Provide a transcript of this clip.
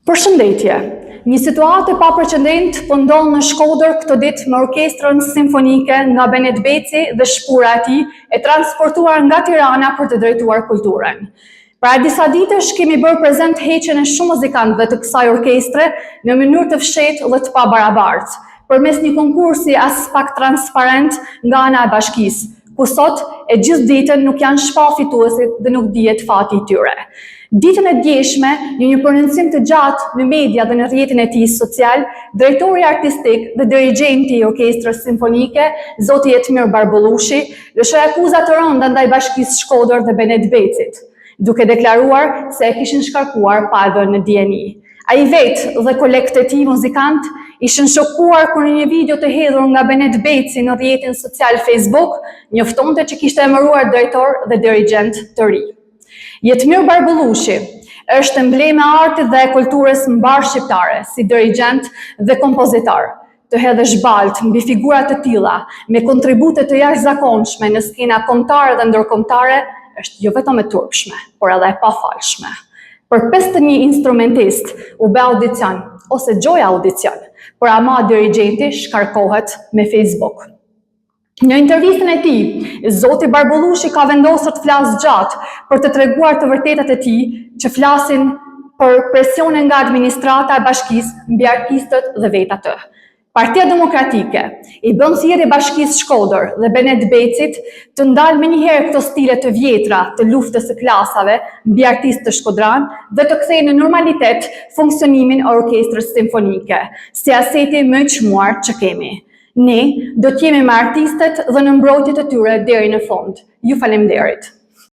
Përshëndetje. Një situatë e papërqendent po ndodh në Shkodër këtë ditë me orkestrën simfonike nga Benet Beci dhe shpura e tij e transportuar nga Tirana për të drejtuar kulturën. Para disa ditësh kemi bërë prezent heqjen e shumë muzikantëve të kësaj orkestre në mënyrë të fshehtë dhe të pabarabartë, përmes një konkursi as pak transparent nga ana e bashkisë, ku sot e gjithë ditën nuk janë shpall fituesit dhe nuk dihet fati i tyre. Ditën e djeshme, në një prononcim të gjatë në media dhe në rrjetin e tij social, drejtori artistik dhe dirigjenti i orkestrës simfonike, zoti Jetmir Barbullushi, lëshoi akuza të rënda ndaj Bashkisë Shkodër dhe Benet Becit, duke deklaruar se e kishin shkarkuar pa e vënë në dieni. Ai vetë dhe kolegët e tij muzikant ishin shokuar kur në një video të hedhur nga Benet Beci në rrjetin social Facebook, njoftonte që kishte emëruar drejtor dhe dirigjent të ri. Jetmir Barbullushi është embleme e artit dhe e kulturës mbar shqiptare, si dirigjent dhe kompozitor. Të hedhësh baltë mbi figura të tilla, me kontribute të jashtëzakonshme në skena kombëtare dhe ndërkombëtare, është jo vetëm e turpshme, por edhe e pafalshme. Për 51 instrumentist u bë audicion, ose gjoja audicion, por ama dirigjenti shkarkohet me Facebook. Në intervistën e tij, zoti Barbullushi ka vendosur të flasë gjatë për të treguar të vërtetat e tij që flasin për presione nga administrata e bashkisë mbi artistët dhe vetë atë. Partia Demokratike i bën thirrje Bashkisë Shkodër dhe Benet Becit të ndalë menjëherë këto stile të vjetra të luftës së klasave mbi artistë të shkodran dhe të kthejë në normalitet funksionimin e orkestrës simfonike, si aseti më i çmuar që kemi. Ne do të jemi me artistët dhe në mbrojtjet e tyre deri në fund. Ju faleminderit.